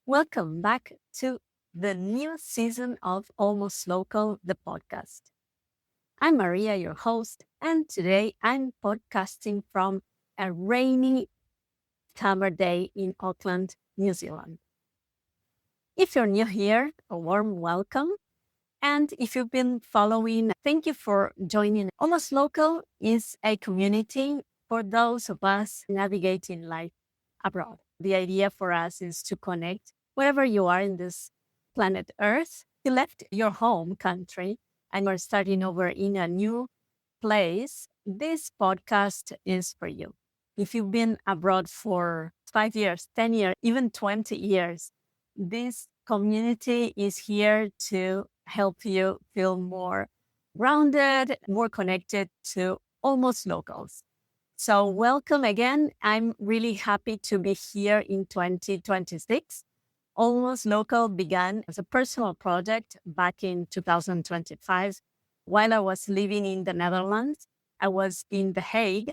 Welcome back to the new season of Almost Local, the podcast. I'm Maria, your host, and today I'm podcasting from a rainy summer day in Auckland, New Zealand. If you're new here, a warm welcome. And if you've been following, thank you for joining. Almost Local is a community for those of us navigating life abroad. The idea for us is to connect wherever you are in this planet Earth. You left your home country and you're starting over in a new place. This podcast is for you. If you've been abroad for 5 years, 10 years, even 20 years, this community is here to help you feel more grounded, more connected to almost locals. So, welcome again. I'm really happy to be here in 2026. Almost Local began as a personal project back in 2025. While I was living in the Netherlands, I was in The Hague,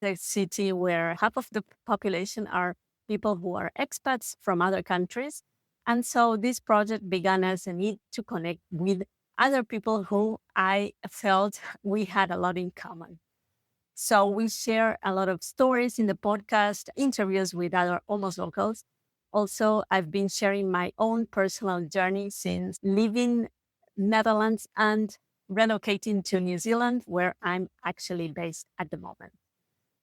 the city where half of the population are people who are expats from other countries. And so this project began as a need to connect with other people who I felt we had a lot in common. So we share a lot of stories in the podcast, interviews with other almost locals. Also, I've been sharing my own personal journey since leaving Netherlands and relocating to New Zealand, where I'm actually based at the moment.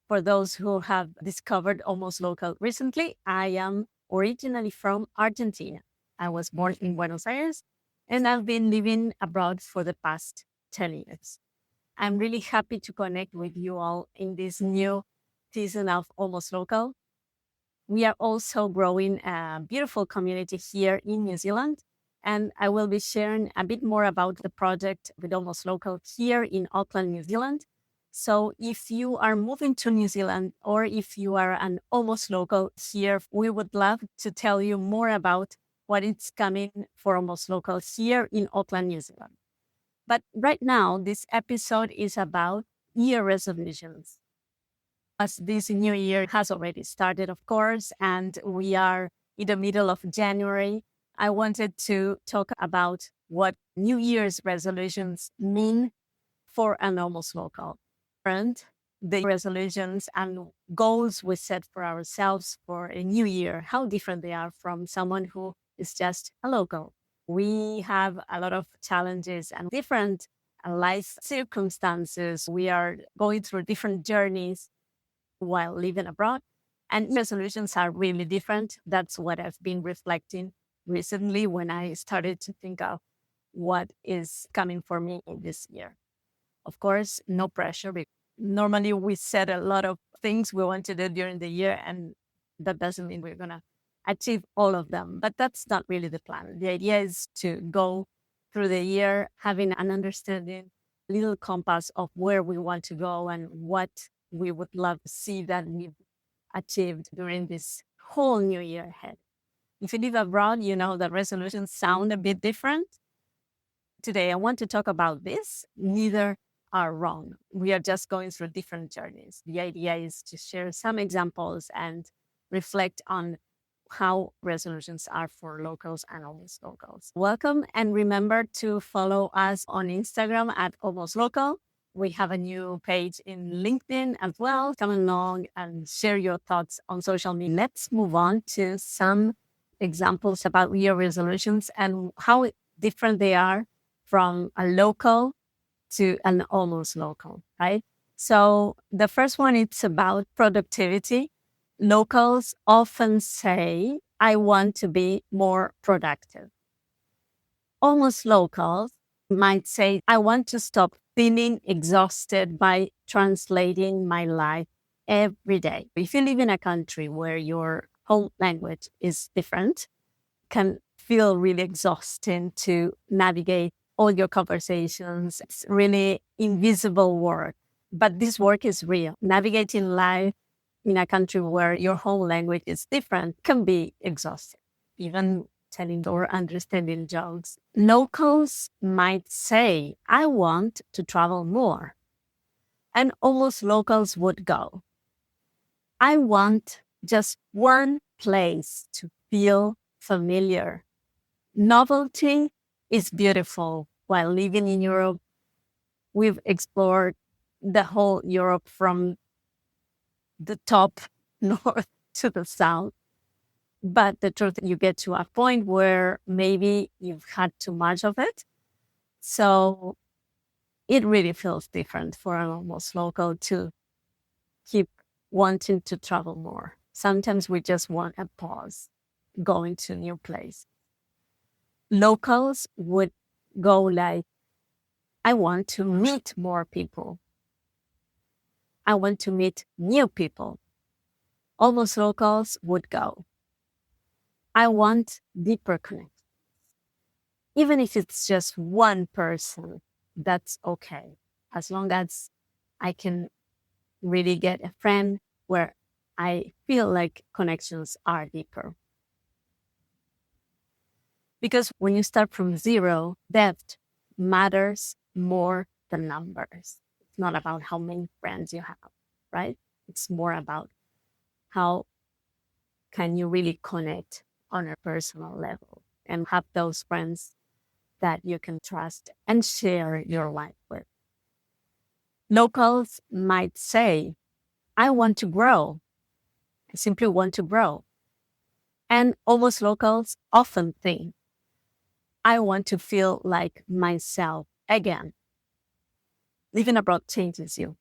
For those who have discovered almost local recently, I am originally from Argentina. I was born in Buenos Aires and I've been living abroad for the past 10 years. I'm really happy to connect with you all in this new season of Almost Local. We are also growing a beautiful community here in New Zealand, and I will be sharing a bit more about the project with Almost Local here in Auckland, New Zealand. So if you are moving to New Zealand or if you are an almost local here, we would love to tell you more about what is coming for Almost Local here in Auckland, New Zealand. But right now, this episode is about year resolutions. As this new year has already started, of course, and we are in the middle of January, I wanted to talk about what New Year's resolutions mean for an almost local. And the resolutions and goals we set for ourselves for a new year, how different they are from someone who is just a local. We have a lot of challenges and different life circumstances. We are going through different journeys while living abroad, and resolutions are really different. That's what I've been reflecting recently when I started to think of what is coming for me in this year. Of course, no pressure. Normally, we set a lot of things we want to do during the year, and that doesn't mean we're going to achieve all of them. But that's not really the plan. The idea is to go through the year having an understanding, little compass of where we want to go and what we would love to see that we've achieved during this whole new year ahead. If you live abroad, you know that resolutions sound a bit different. Today, I want to talk about this. Neither are wrong. We are just going through different journeys. The idea is to share some examples and reflect on how resolutions are for locals and almost locals. Welcome, and remember to follow us on Instagram at Almost Local. We have a new page in LinkedIn as well. Come along and share your thoughts on social media. Let's move on to some examples about your resolutions and how different they are from a local to an almost local, right? So the first one, it's about productivity. Locals often say, I want to be more productive. Almost locals might say, I want to stop feeling exhausted by translating my life every day. If you live in a country where your home language is different, it can feel really exhausting to navigate all your conversations. It's really invisible work, but this work is real. Navigating life in a country where your home language is different can be exhausting. Even telling or understanding jokes. Locals might say, I want to travel more. And almost locals would go, I want just one place to feel familiar. Novelty is beautiful. While living in Europe, we've explored the whole Europe from the top north to the south. But the truth, you get to a point where maybe you've had too much of it. So it really feels different for an almost local to keep wanting to travel more. Sometimes we just want a pause going to a new place. Locals would go like, I want to meet more people. I want to meet new people. Almost locals would go, I want deeper connection. Even if it's just one person, that's okay. As long as I can really get a friend where I feel like connections are deeper. Because when you start from zero, depth matters more than numbers. It's not about how many friends you have, right? It's more about how can you really connect on a personal level and have those friends that you can trust and share your life with. Locals might say, I want to grow. I simply want to grow. And almost locals often think, I want to feel like myself again. Living abroad changes you.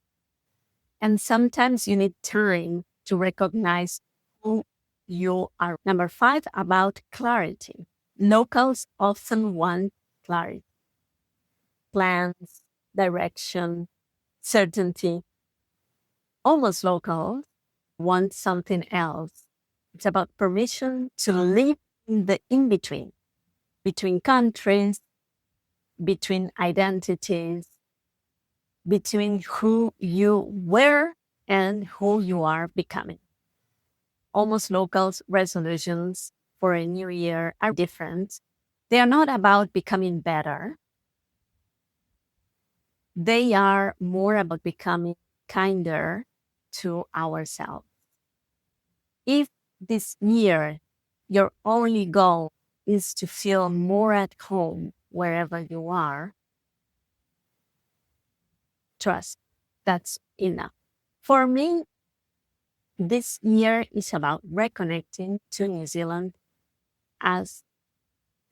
And sometimes you need time to recognize who you are. Number 5, about clarity. Locals often want clarity, plans, direction, certainty. Almost locals want something else. It's about permission to live in the in between countries, between identities, between who you were and who you are becoming. Almost locals' resolutions for a new year are different. They are not about becoming better. They are more about becoming kinder to ourselves. If this year your only goal is to feel more at home wherever you are, trust that's enough. For me, this year is about reconnecting to New Zealand as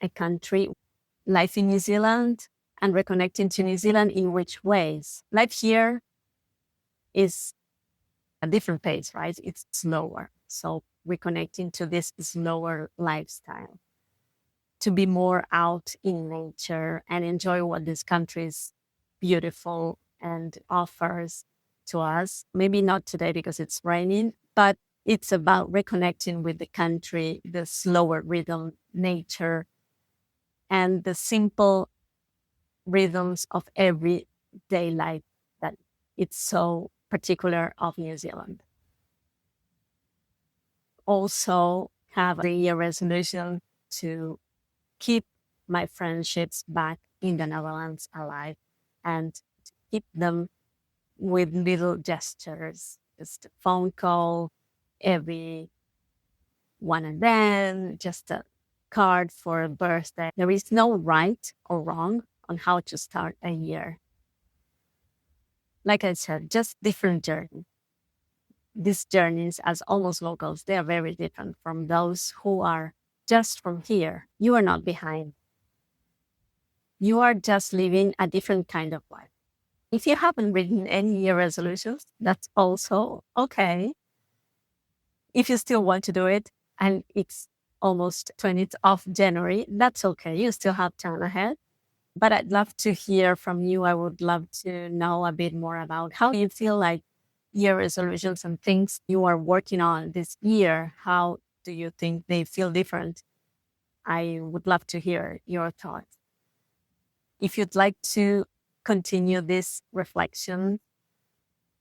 a country, life in New Zealand, and reconnecting to New Zealand in which ways? Life here is a different pace, right? It's slower. So reconnecting to this slower lifestyle, to be more out in nature and enjoy what this country is beautiful and offers to us. Maybe not today because it's raining, but it's about reconnecting with the country, the slower rhythm, nature, and the simple rhythms of everyday life that it's so particular of New Zealand. Also have a year resolution to keep my friendships back in the Netherlands alive and to keep them with little gestures, just a phone call every one and then, just a card for a birthday. There is no right or wrong on how to start a year. Like I said, just different journey. These journeys as almost locals, they are very different from those who are just from here. You are not behind. You are just living a different kind of life. If you haven't written any year resolutions, that's also okay. If you still want to do it and it's almost 20th of January, that's okay. You still have time ahead. But I'd love to hear from you. I would love to know a bit more about how you feel like year resolutions and things you are working on this year. How do you think they feel different? I would love to hear your thoughts. If you'd like to continue this reflection,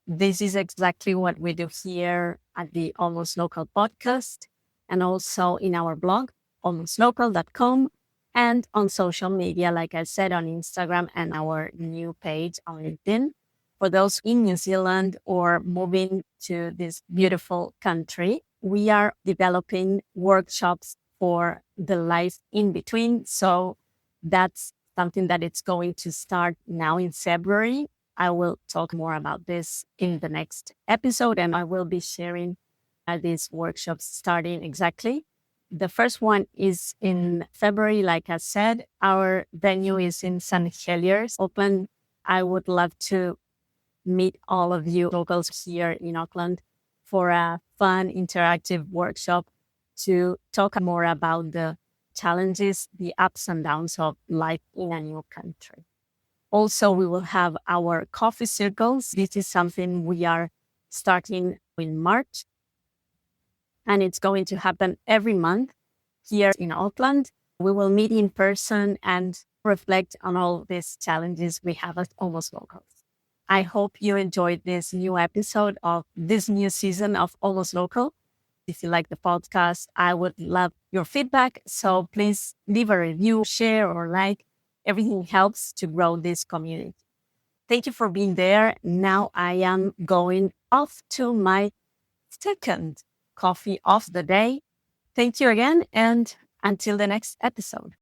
this is exactly what we do here at the Almost Local podcast and also in our blog, almostlocal.com, and on social media, like I said, on Instagram and our new page on LinkedIn. For those in New Zealand or moving to this beautiful country, we are developing workshops for the life in between. So that's something that it's going to start now in February. I will talk more about this in the next episode, and I will be sharing these workshops starting exactly. The first one is in February, like I said. Our venue is in San Heliers, Oakland. I would love to meet all of you locals here in Auckland for a fun, interactive workshop to talk more about the challenges, the ups and downs of life in a new country. Also, we will have our coffee circles. This is something we are starting in March, and it's going to happen every month here in Auckland. We will meet in person and reflect on all these challenges we have as almost locals. I hope you enjoyed this new episode of this new season of Almost Local. If you like the podcast, I would love your feedback. So please leave a review, share, or like. Everything helps to grow this community. Thank you for being there. Now I am going off to my second coffee of the day. Thank you again, and until the next episode.